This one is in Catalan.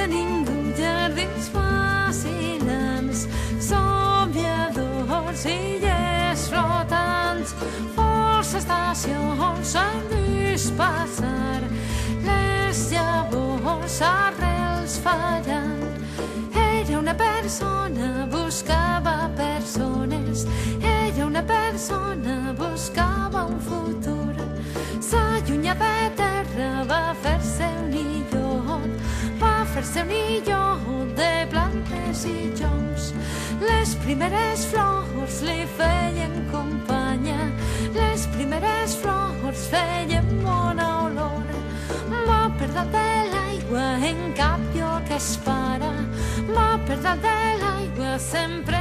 ningú, jardins fascinants, somiadors i llets flotants, força estacions en dispersar, les llavors arrels fallant. Era una persona, buscava persones, era una persona, buscava un futur. S'allunya de terra, va fer-se un illot, va fer-se un illot de plantes i joncs. Les primeres flors li feien companya, les primeres flors feien bona olor. Va per dalt de l'aigua en cap lloc es para, va per dalt de l'aigua sempre